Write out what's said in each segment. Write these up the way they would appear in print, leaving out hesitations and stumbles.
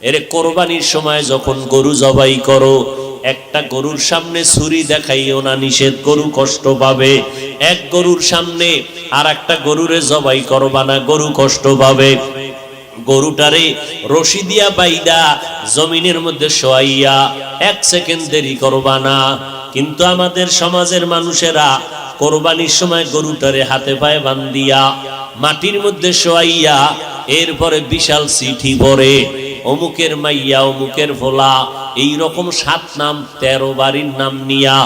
এরে কোরবানির সময় যখন গরু জবাই করো, একটা গরুর সামনে ছুরি দেখাইও না, নিষেধ, গরু কষ্ট পাবে। এক গরুর সামনে আর একটা গরুরে জবাই করবা না, গরু কষ্ট পাবে। গরুটারে রশি দিয়া বাইদা জমিনের মধ্যে শোয়াইয়া 1 সেকেন্ড দেরি করবা না। কিন্তু আমাদের সমাজের মানুষেরা কোরবানির সময় গরুটারে হাতে পায়ে বান্ধিয়া মাটির মধ্যে শোয়াইয়া এরপরে বিশাল চিঠি পড়ে, অমুকের মাইয়া, অমুকের ভোলা, এই রকম 7 নাম 13 বাড়ির নাম নিয়া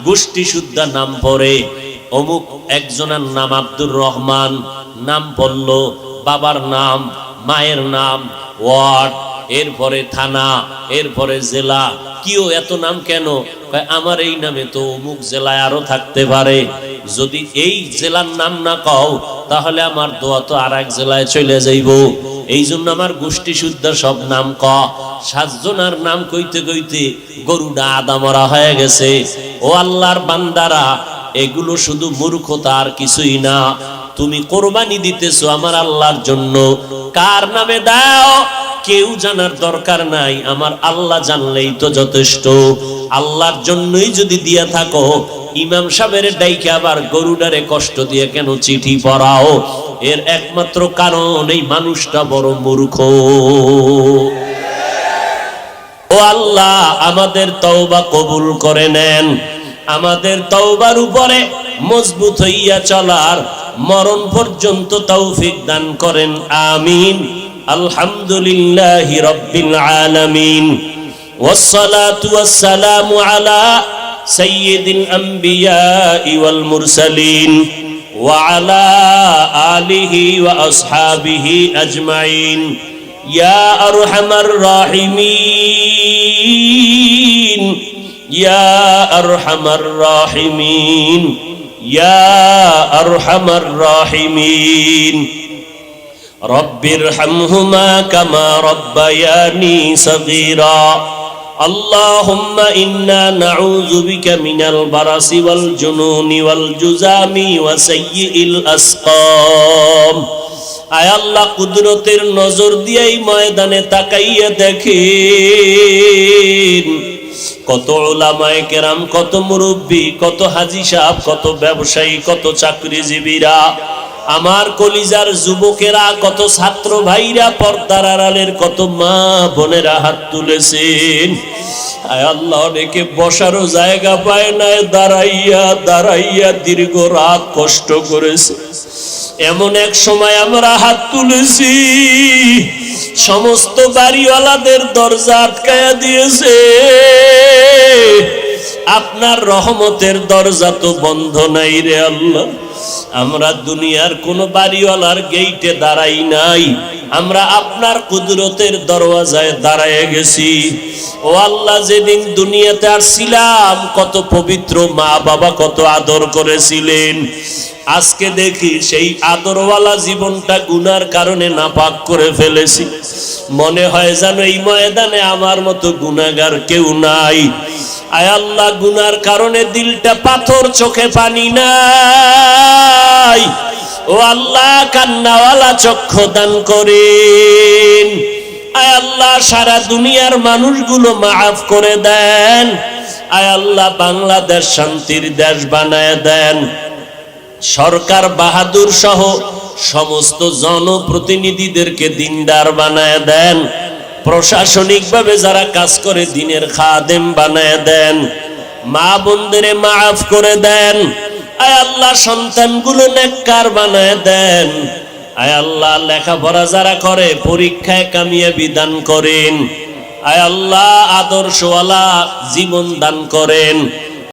গোষ্ঠী শুদ্ধা নাম পড়ে। অমুক একজনের নাম আব্দুর রহমান, নাম পড়ল, বাবার নাম, মায়ের নাম, ওয়ার্ড, এরপরে থানা, এরপরে জেলা। কিও এত নাম কেন? আমার এই নামে তো অমুক জেলায় আরো থাকতে পারে, যদি এই জেলার নাম না কও তাহলে আমার দোয়া তো আর এক জেলায় চলে যাইব। এই জন্য আমার গোষ্ঠী শুদ্ধ সব নাম ক। 7 জনের নাম কইতে কইতে গরুটা আদা মরা হয়ে গেছে। ও আল্লাহর বান্দারা, এগুলো শুধু মূর্খতা আর কিছুই না। তুমি কোরবানি দিতেছো আমার আল্লাহর জন্য, কার নামে দাও কেউ জানার দরকার নাই, আমার আল্লাহ জানলেই তো যথেষ্ট। আল্লাহর জন্যই যদি দিয়া থাকো, ইমাম সাহেবের ডাইকে আবার গরুডারে কষ্ট দিয়ে কেন চিঠি পড়াও? এর একমাত্র কারণ এই মানুষটা বড় মূর্খ। ও আল্লাহ, আমাদের তওবা কবুল করে নেন, আমাদের তওবার উপরে মজবুত হইয়া চলার মরণ পর্যন্ত তৌফিক দান করেন, আমিন। আলহামদুলিল্লাহি রাব্বিল আলামিন, ওয়াসসালাতু ওয়াসসালামু আলা সাইয়্যিদিল আমবিয়াই ওয়াল মুরসালিন ওয়া আলা আলিহি ওয়া আসহাবিহি আজমাইন। ইয়া আরহামার রাহিমিন, ইয়া আরহামার রাহিমিন, ইয়া আরহামার রাহিমিন। রব্বিরহামহুমা কামা রব্বায়ানি সগীরা। আল্লাহুম্মা ইন্না নাউযু বিকা মিনাল বারাসি ওয়াল জুনুনি ওয়াল জুজামি ওয়া সাইয়্যিল আসকাম। আয় আল্লাহ, কুদরতের নজর দিয়ে এই ময়দানে তাকাইয়া দেখেন কত উলামায়ে কেরাম, কত মুরব্বী, কত হাজী সাহেব, কত ব্যবসায়ী, কত চাকরিজীবীরা, আমার কলিজার যুবকেরা, কত ছাত্র ভাইরা, পর্দার আড়ালের কত মা বোনেরা হাত তুলেছেন। আয় আল্লাহ, অনেকে বসারও জায়গা পায় না, দাঁড়াইয়া দাঁড়াইয়া দীর্ঘ রাত কষ্ট করেছে। এমন এক সময় আমরা হাত তুলেছি, সমস্ত বাড়িওয়ালাদের দরজা আটকায়া দিয়েছে। আপনার রহমতের দরজা তো বন্ধ নাই রে আল্লাহ। আমরা দুনিয়ার কোন বাড়িওয়ালার গেইটে দাঁড়াই নাই, আমরা আপনার কুদরতের দরওয়াজায় দাঁড়ায় গেছি। ও আল্লাহ, যেদিন দুনিয়াতে আসছিলাম কত পবিত্র মা বাবা কত আদর করেছিলেন, আজকে দেখি সেই আদরওয়ালা জীবনটা গুনার কারণে নাপাক করে ফেলেছি। মনে হয় যেন এই ময়দানে আমার মতো গুনাহগার কেউ নাই। আয় আল্লাহ, গুনার কারণে দিলটা পাথর, চোখে পানি নাই। ও আল্লাহ, কান্নাওয়ালা চক্ষু দান করেন। আয় আল্লাহ, সারা দুনিয়ার মানুষগুলো মাফ করে দেন। আয় আল্লাহ, বাংলাদেশ শান্তির দেশ বানায় দেন। সরকার বাহাদুর সহ সমস্ত জনপ্রতিনিধিদেরকে দিনদার বানায় দেন। প্রশাসনিকভাবে যারা কাজ করে দিনের খাদেম বানায় দেন। মা বোনদের মাফ করে দেন। আয় আল্লাহ, সন্তানগুলো নেককার বানায় দেন। আয় আল্লাহ, লেখাপড়া যারা করে পরীক্ষায় কামিয়াবি দান করেন। আয় আল্লাহ, আদর্শওয়ালা জীবন দান করেন।